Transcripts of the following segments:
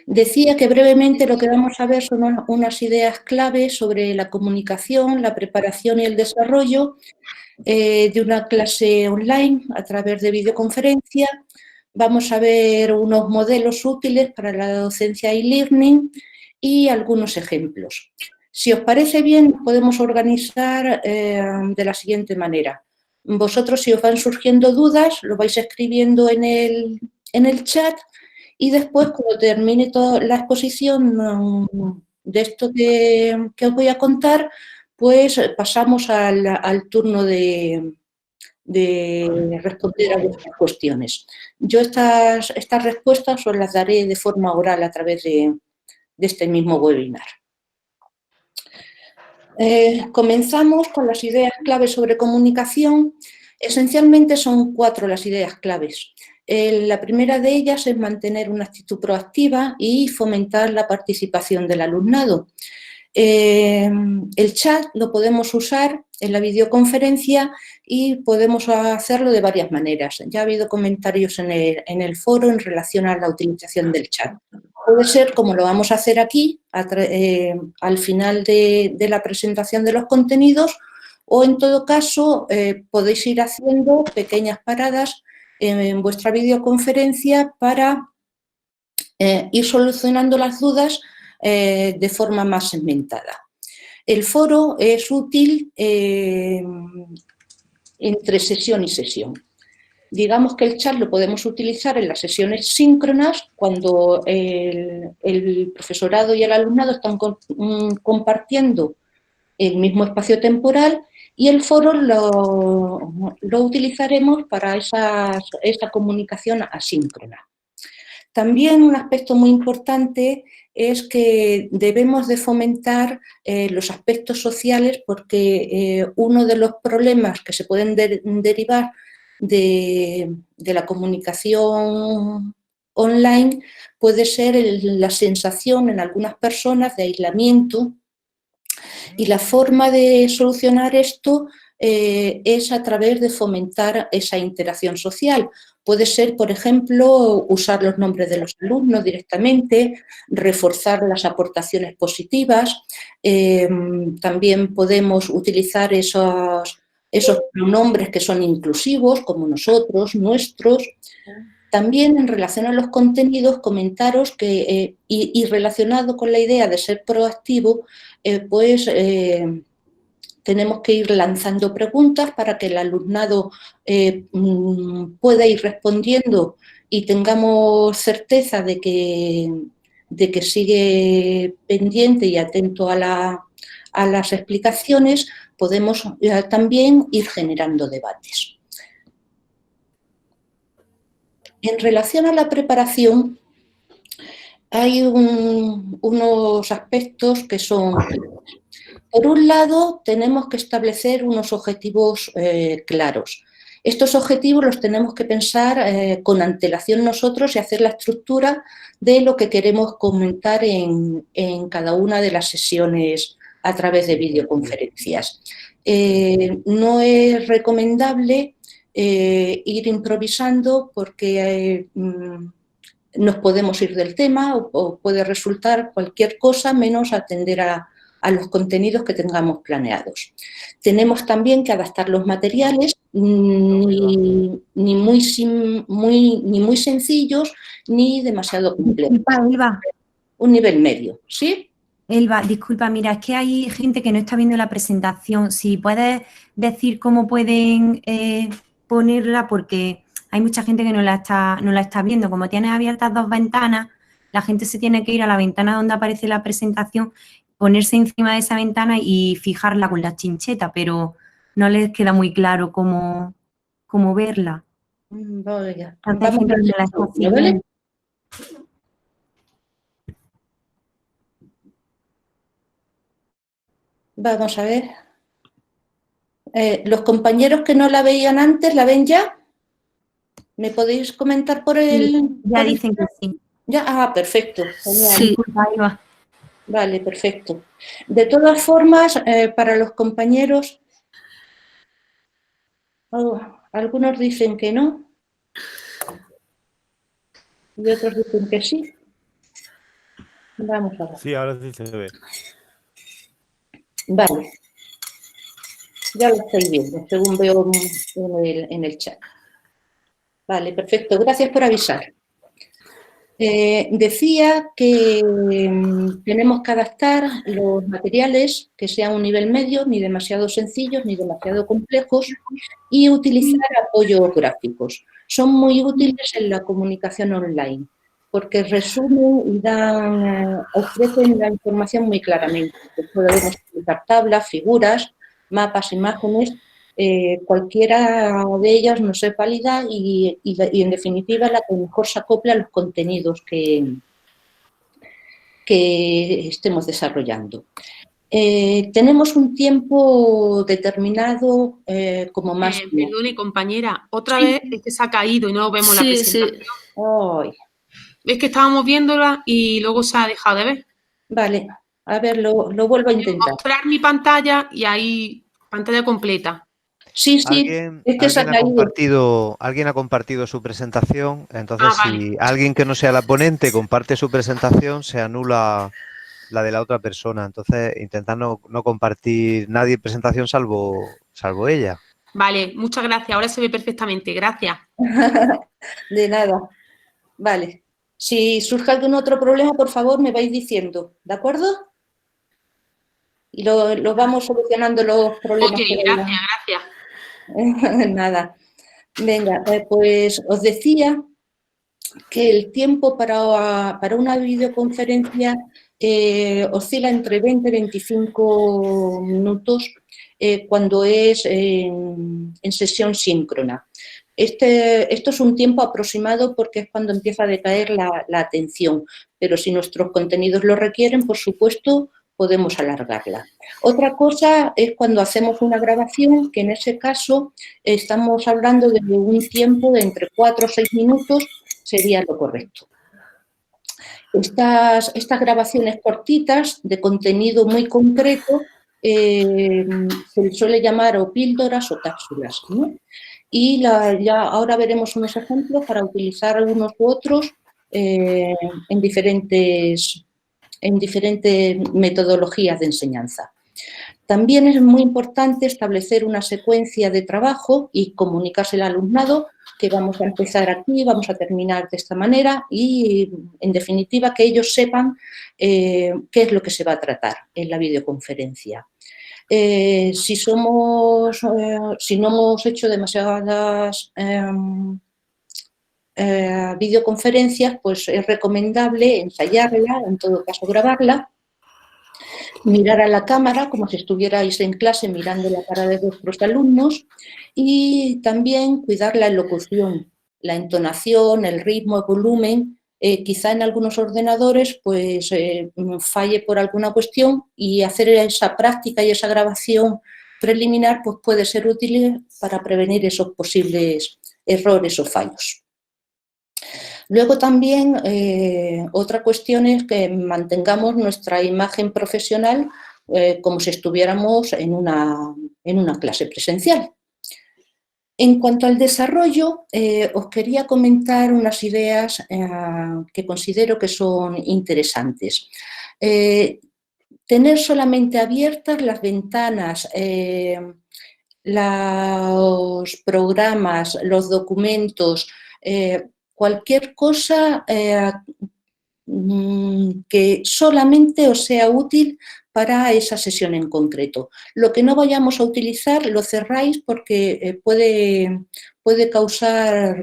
Decía que brevemente lo que vamos a ver son unas ideas claves sobre la comunicación, la preparación y el desarrollo de una clase online a través de videoconferencia. Vamos a ver unos modelos útiles para la docencia e-learning y algunos ejemplos. Si os parece bien, podemos organizar de la siguiente manera. Vosotros, si os van surgiendo dudas, lo vais escribiendo en el chat y después, cuando termine toda la exposición de esto que os voy a contar, pues pasamos al turno de responder a vuestras cuestiones. Yo estas respuestas os las daré de forma oral a través de este mismo webinar. Comenzamos con las ideas claves sobre comunicación. Esencialmente son 4 las ideas claves. La primera de ellas es mantener una actitud proactiva y fomentar la participación del alumnado. El chat lo podemos usar en la videoconferencia y podemos hacerlo de varias maneras. Ya ha habido comentarios en el foro en relación a la utilización del chat. Puede ser, como lo vamos a hacer aquí, al final de la presentación de los contenidos, o en todo caso podéis ir haciendo pequeñas paradas en vuestra videoconferencia para ir solucionando las dudas de forma más segmentada. El foro es útil entre sesión y sesión. Digamos que el chat lo podemos utilizar en las sesiones síncronas, cuando el profesorado y el alumnado están compartiendo el mismo espacio temporal, y el foro lo utilizaremos para esa comunicación asíncrona. También un aspecto muy importante es que debemos de fomentar los aspectos sociales, porque uno de los problemas que se pueden derivar de la comunicación online puede ser la sensación en algunas personas de aislamiento, y la forma de solucionar esto es a través de fomentar esa interacción social. Puede ser, por ejemplo, usar los nombres de los alumnos directamente, reforzar las aportaciones positivas. También podemos utilizar esos pronombres que son inclusivos, como nosotros, nuestros. También, en relación a los contenidos, comentaros que, y relacionado con la idea de ser proactivo, tenemos que ir lanzando preguntas para que el alumnado pueda ir respondiendo y tengamos certeza de que sigue pendiente y atento a las explicaciones. Podemos también ir generando debates. En relación a la preparación, hay unos aspectos que son... Por un lado, tenemos que establecer unos objetivos claros. Estos objetivos los tenemos que pensar con antelación nosotros y hacer la estructura de lo que queremos comentar en cada una de las sesiones a través de videoconferencias. No es recomendable ir improvisando, porque nos podemos ir del tema o puede resultar cualquier cosa menos atender a los contenidos que tengamos planeados. Tenemos también que adaptar los materiales, ni muy sencillos ni demasiado complejos. Elba. Un nivel medio, ¿sí? Elba, disculpa, mira, es que hay gente que no está viendo la presentación. Si puedes decir cómo pueden ponerla, porque hay mucha gente que no la está viendo. Como tienes abiertas 2 ventanas, la gente se tiene que ir a la ventana donde aparece la presentación, ponerse encima de esa ventana y fijarla con la chincheta, pero no les queda muy claro cómo verla. Vaya. Vamos a ver, ¿vale? Vamos a ver. Los compañeros que no la veían antes, ¿la ven ya? ¿Me podéis comentar por el...? Sí, ya dicen que sí. ¿Ya? Ah, perfecto. Sí. Vale, perfecto. De todas formas, para los compañeros, algunos dicen que no y otros dicen que sí. Vamos a ver. Sí, ahora sí se ve. Vale, ya lo estáis viendo, según veo en el chat. Vale, perfecto. Gracias por avisar. Decía que tenemos que adaptar los materiales que sean un nivel medio, ni demasiado sencillos ni demasiado complejos, y utilizar apoyos gráficos. Son muy útiles en la comunicación online porque resumen y ofrecen la información muy claramente. Podemos utilizar tablas, figuras, mapas, imágenes. Cualquiera de ellas nos es válida y en definitiva la que mejor se acopla a los contenidos que estemos desarrollando. Tenemos un tiempo determinado como máximo. Perdone, compañera, otra vez es que se ha caído y no vemos la presentación. Ay. Es que estábamos viéndola y luego se ha dejado de ver. Vale, a ver, lo vuelvo a intentar. Mostrar mi pantalla y ahí, pantalla completa. Sí, alguien ha compartido su presentación, entonces si alguien que no sea la ponente comparte su presentación, se anula la de la otra persona. Entonces, intentad no compartir nadie presentación salvo ella. Vale, muchas gracias. Ahora se ve perfectamente. Gracias. De nada. Vale. Si surge algún otro problema, por favor, me vais diciendo, ¿de acuerdo? Y lo vamos solucionando los problemas. Ok, gracias. Nada. Venga, pues os decía que el tiempo para una videoconferencia oscila entre 20 y 25 minutos cuando es en sesión síncrona. Esto es un tiempo aproximado porque es cuando empieza a decaer la atención, pero si nuestros contenidos lo requieren, por supuesto, podemos alargarla. Otra cosa es cuando hacemos una grabación, que en ese caso estamos hablando de un tiempo de entre 4 o 6 minutos, sería lo correcto. Estas grabaciones cortitas de contenido muy concreto se les suele llamar o píldoras o cápsulas, ¿no? Y ya ahora veremos unos ejemplos para utilizar algunos u otros en diferentes metodologías de enseñanza. También es muy importante establecer una secuencia de trabajo y comunicarse al alumnado que vamos a empezar aquí, vamos a terminar de esta manera y, en definitiva, que ellos sepan qué es lo que se va a tratar en la videoconferencia. Si no hemos hecho demasiadas videoconferencias, pues es recomendable ensayarla, en todo caso grabarla, mirar a la cámara como si estuvierais en clase mirando la cara de vuestros alumnos y también cuidar la elocución, la entonación, el ritmo, el volumen. Quizá en algunos ordenadores pues falle por alguna cuestión y hacer esa práctica y esa grabación preliminar pues puede ser útil para prevenir esos posibles errores o fallos. Luego también otra cuestión es que mantengamos nuestra imagen profesional como si estuviéramos en una clase presencial. En cuanto al desarrollo, os quería comentar unas ideas que considero que son interesantes. Tener solamente abiertas las ventanas, los programas, los documentos, cualquier cosa que solamente os sea útil para esa sesión en concreto. Lo que no vayamos a utilizar lo cerráis porque puede causar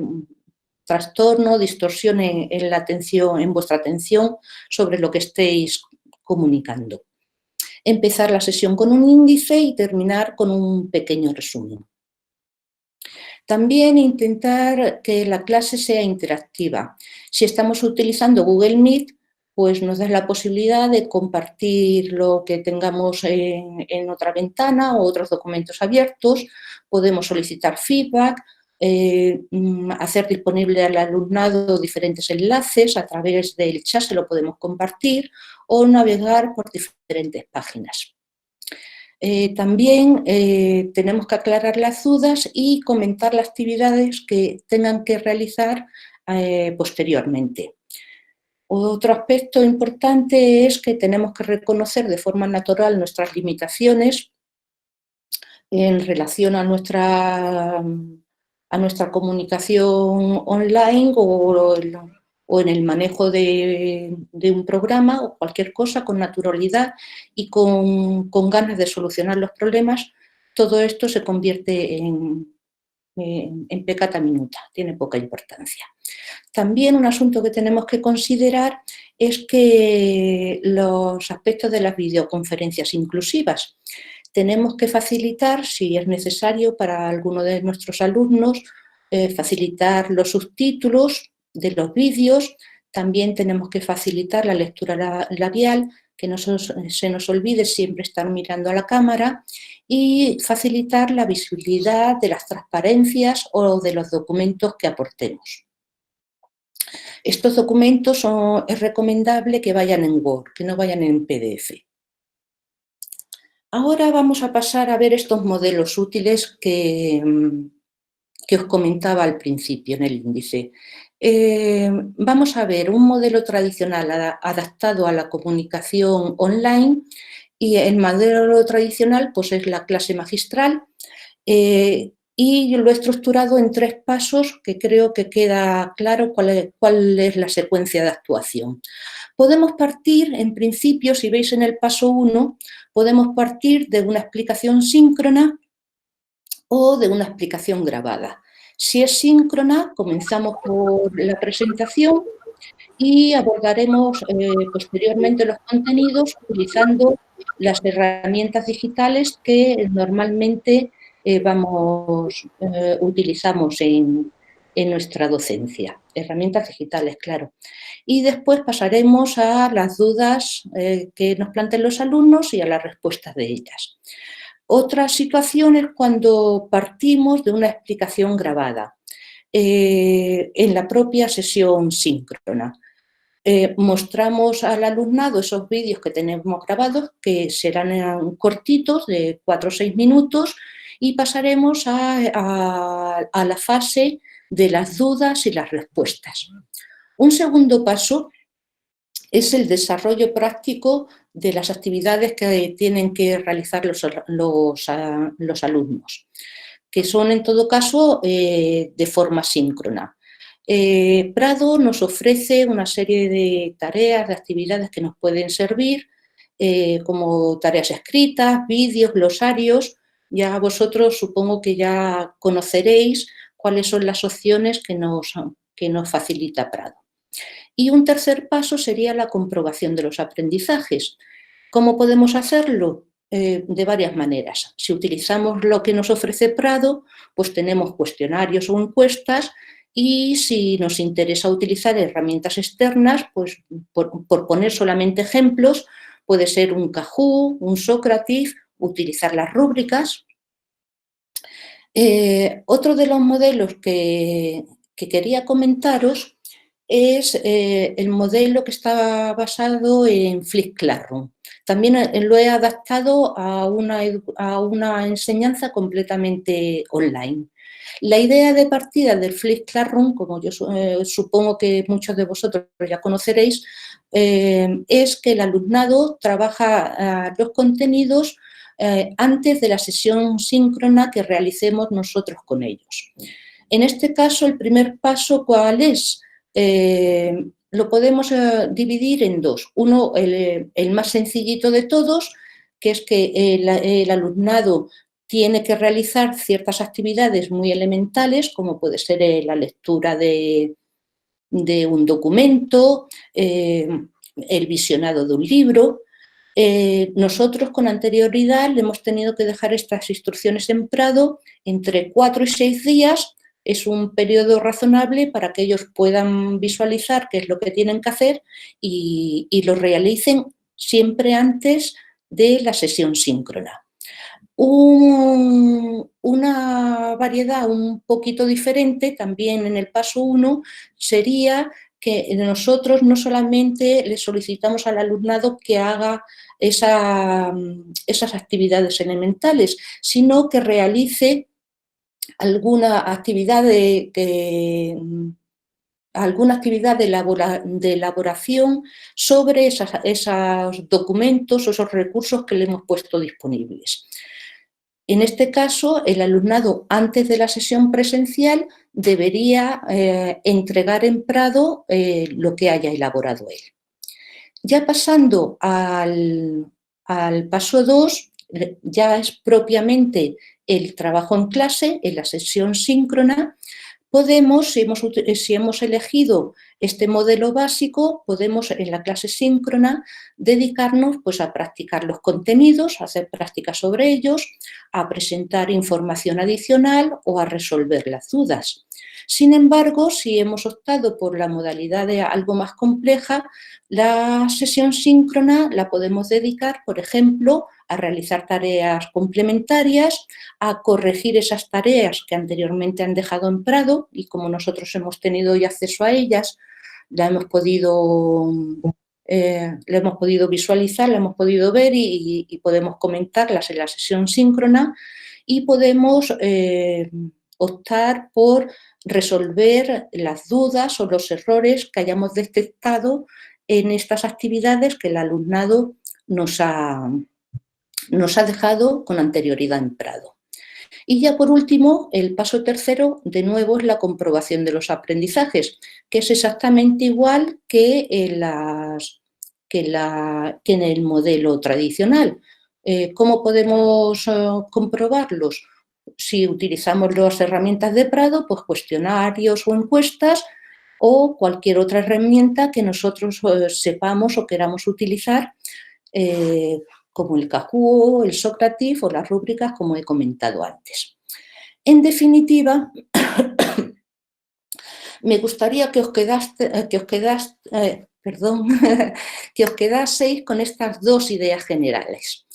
trastorno, distorsión en la atención, en vuestra atención sobre lo que estéis comunicando. Empezar la sesión con un índice y terminar con un pequeño resumen. También intentar que la clase sea interactiva. Si estamos utilizando Google Meet, pues nos da la posibilidad de compartir lo que tengamos en otra ventana o otros documentos abiertos. Podemos solicitar feedback, hacer disponible al alumnado diferentes enlaces, a través del chat se lo podemos compartir o navegar por diferentes páginas. También tenemos que aclarar las dudas y comentar las actividades que tengan que realizar posteriormente. Otro aspecto importante es que tenemos que reconocer de forma natural nuestras limitaciones en relación a nuestra comunicación online o en el manejo de un programa o cualquier cosa con naturalidad y con ganas de solucionar los problemas. Todo esto se convierte en peccata minuta, tiene poca importancia. También un asunto que tenemos que considerar es que los aspectos de las videoconferencias inclusivas tenemos que facilitar, si es necesario para alguno de nuestros alumnos, facilitar los subtítulos de los vídeos. También tenemos que facilitar la lectura labial, que no se nos olvide siempre estar mirando a la cámara, y facilitar la visibilidad de las transparencias o de los documentos que aportemos. Estos documentos es recomendable que vayan en Word, que no vayan en PDF. Ahora vamos a pasar a ver estos modelos útiles que os comentaba al principio en el índice. Vamos a ver un modelo tradicional adaptado a la comunicación online, y el modelo tradicional pues, es la clase magistral, y lo he estructurado en 3 pasos que creo que queda claro cuál es la secuencia de actuación. Podemos partir, en principio, si veis en el paso 1, podemos partir de una explicación síncrona o de una explicación grabada. Si es síncrona, comenzamos por la presentación y abordaremos posteriormente los contenidos utilizando las herramientas digitales que normalmente utilizamos en nuestra docencia. Herramientas digitales, claro. Y después pasaremos a las dudas que nos planteen los alumnos y a las respuestas de ellas. Otra situación es cuando partimos de una explicación grabada en la propia sesión síncrona. Mostramos al alumnado esos vídeos que tenemos grabados, que serán cortitos, de 4 o 6 minutos, y pasaremos a la fase de las dudas y las respuestas. Un segundo paso es el desarrollo práctico de las actividades que tienen que realizar los alumnos, que son en todo caso de forma síncrona. Prado nos ofrece una serie de tareas, de actividades que nos pueden servir, como tareas escritas, vídeos, glosarios. Ya vosotros supongo que ya conoceréis cuáles son las opciones que nos facilita Prado. Y un tercer paso sería la comprobación de los aprendizajes. ¿Cómo podemos hacerlo? De varias maneras. Si utilizamos lo que nos ofrece Prado, pues tenemos cuestionarios o encuestas, y si nos interesa utilizar herramientas externas, pues por poner solamente ejemplos, puede ser un Kahoot, un Socrative, utilizar las rúbricas. Otro de los modelos que quería comentaros es el modelo que está basado en Flipped Classroom. También lo he adaptado a una enseñanza completamente online. La idea de partida del Flipped Classroom, como yo supongo que muchos de vosotros ya conoceréis, es que el alumnado trabaja los contenidos antes de la sesión síncrona que realicemos nosotros con ellos. En este caso, el primer paso, ¿cuál es? Lo podemos dividir en 2. Uno, el más sencillito de todos, que es que el alumnado tiene que realizar ciertas actividades muy elementales, como puede ser la lectura de un documento, el visionado de un libro. Nosotros con anterioridad le hemos tenido que dejar estas instrucciones en Prado entre 4 y 6 días. Es un periodo razonable para que ellos puedan visualizar qué es lo que tienen que hacer y lo realicen siempre antes de la sesión síncrona. Una variedad un poquito diferente también en el paso 1 sería que nosotros no solamente le solicitamos al alumnado que haga esas actividades elementales, sino que realice alguna actividad alguna actividad de elaboración sobre esos documentos o esos recursos que le hemos puesto disponibles. En este caso, el alumnado antes de la sesión presencial debería entregar en Prado lo que haya elaborado él. Ya pasando al paso 2, ya es propiamente el trabajo en clase, en la sesión síncrona. Podemos, si hemos elegido este modelo básico, podemos en la clase síncrona dedicarnos pues, a practicar los contenidos, a hacer prácticas sobre ellos, a presentar información adicional o a resolver las dudas. Sin embargo, si hemos optado por la modalidad de algo más compleja, la sesión síncrona la podemos dedicar, por ejemplo, a realizar tareas complementarias, a corregir esas tareas que anteriormente han dejado en Prado y como nosotros hemos tenido hoy acceso a ellas, la hemos podido visualizar, la hemos podido ver y podemos comentarlas en la sesión síncrona y podemos optar por resolver las dudas o los errores que hayamos detectado en estas actividades que el alumnado nos ha dejado con anterioridad en Prado. Y ya por último, el paso tercero, de nuevo, es la comprobación de los aprendizajes, que es exactamente igual que en el modelo tradicional. ¿Cómo podemos comprobarlos? Si utilizamos las herramientas de Prado, pues cuestionarios o encuestas o cualquier otra herramienta que nosotros sepamos o queramos utilizar, como el Kahoot, el Socrative o las rúbricas, como he comentado antes. En definitiva, me gustaría que os quedaseis con estas dos ideas generales.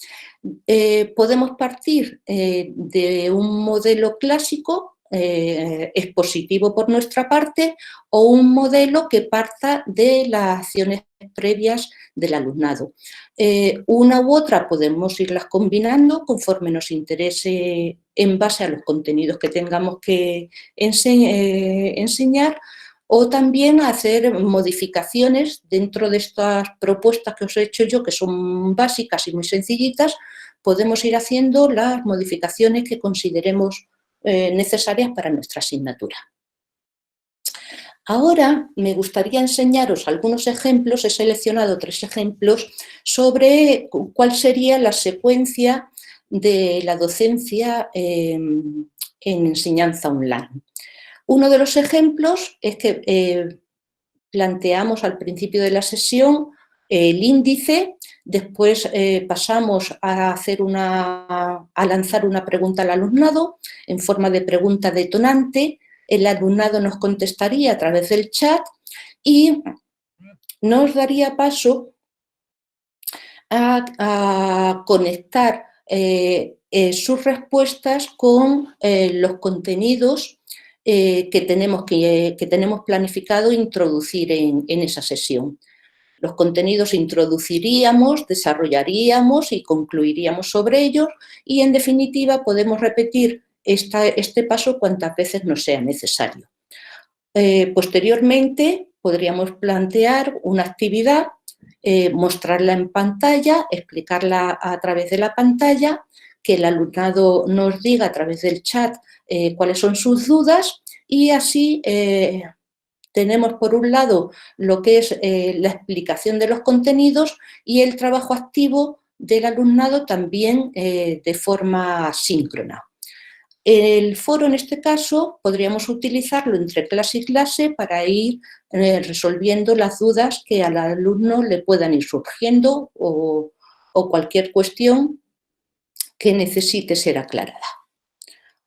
Podemos partir de un modelo clásico expositivo por nuestra parte o un modelo que parta de las acciones previas del alumnado. Una u otra podemos irlas combinando conforme nos interese en base a los contenidos que tengamos que enseñar o también hacer modificaciones dentro de estas propuestas que os he hecho yo, que son básicas y muy sencillitas. Podemos ir haciendo las modificaciones que consideremos necesarias para nuestra asignatura. Ahora me gustaría enseñaros algunos ejemplos, he seleccionado 3 ejemplos sobre cuál sería la secuencia de la docencia en enseñanza online. Uno de los ejemplos es que planteamos al principio de la sesión el índice, después pasamos a lanzar una pregunta al alumnado en forma de pregunta detonante. El alumnado nos contestaría a través del chat y nos daría paso a conectar sus respuestas con los contenidos que tenemos planificado introducir en esa sesión. Los contenidos introduciríamos, desarrollaríamos y concluiríamos sobre ellos y, en definitiva, podemos repetir este paso cuantas veces nos sea necesario. Posteriormente, podríamos plantear una actividad, mostrarla en pantalla, explicarla a través de la pantalla, que el alumnado nos diga a través del chat cuáles son sus dudas y así tenemos por un lado lo que es la explicación de los contenidos y el trabajo activo del alumnado también de forma síncrona. El foro, en este caso, podríamos utilizarlo entre clase y clase para ir resolviendo las dudas que al alumno le puedan ir surgiendo o cualquier cuestión que necesite ser aclarada.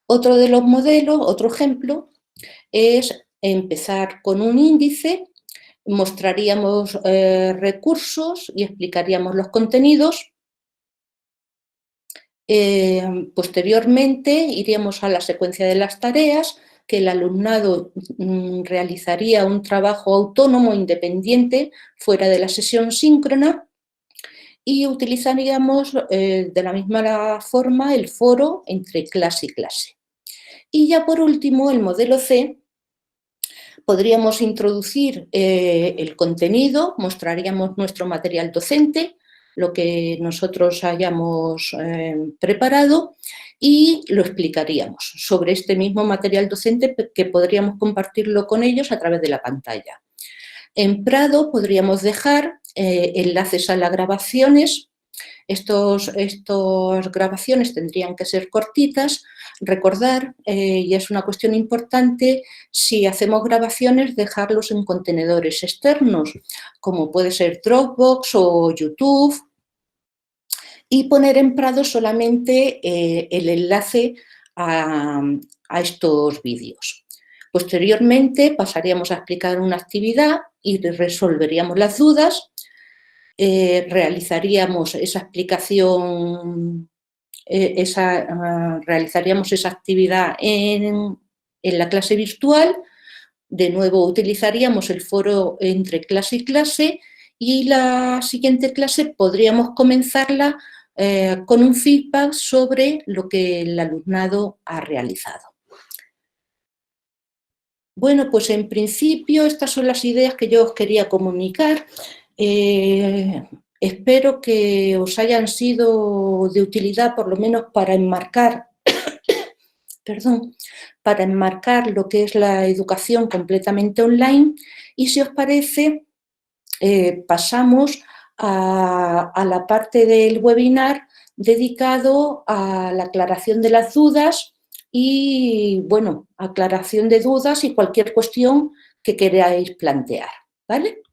Otro de los modelos, otro ejemplo, es empezar con un índice, mostraríamos recursos y explicaríamos los contenidos. Posteriormente iríamos a la secuencia de las tareas, que el alumnado realizaría un trabajo autónomo, independiente, fuera de la sesión síncrona y utilizaríamos de la misma forma el foro entre clase y clase. Y ya por último, el modelo C, podríamos introducir el contenido, mostraríamos nuestro material docente, lo que nosotros hayamos preparado y lo explicaríamos sobre este mismo material docente que podríamos compartirlo con ellos a través de la pantalla. En Prado podríamos dejar enlaces a las grabaciones. Estas grabaciones tendrían que ser cortitas. Recordar, y es una cuestión importante, si hacemos grabaciones, dejarlos en contenedores externos, como puede ser Dropbox o YouTube, y poner en Prado solamente el enlace a estos vídeos. Posteriormente pasaríamos a explicar una actividad y resolveríamos las dudas. Realizaríamos esa explicación, realizaríamos esa actividad en la clase virtual. De nuevo utilizaríamos el foro entre clase y clase y la siguiente clase podríamos comenzarla con un feedback sobre lo que el alumnado ha realizado. Bueno, pues en principio estas son las ideas que yo os quería comunicar. Espero que os hayan sido de utilidad, por lo menos para enmarcar, para enmarcar lo que es la educación completamente online. Y si os parece, pasamos a la parte del webinar dedicado a la aclaración de las dudas y, bueno, aclaración de dudas y cualquier cuestión que queráis plantear, ¿vale?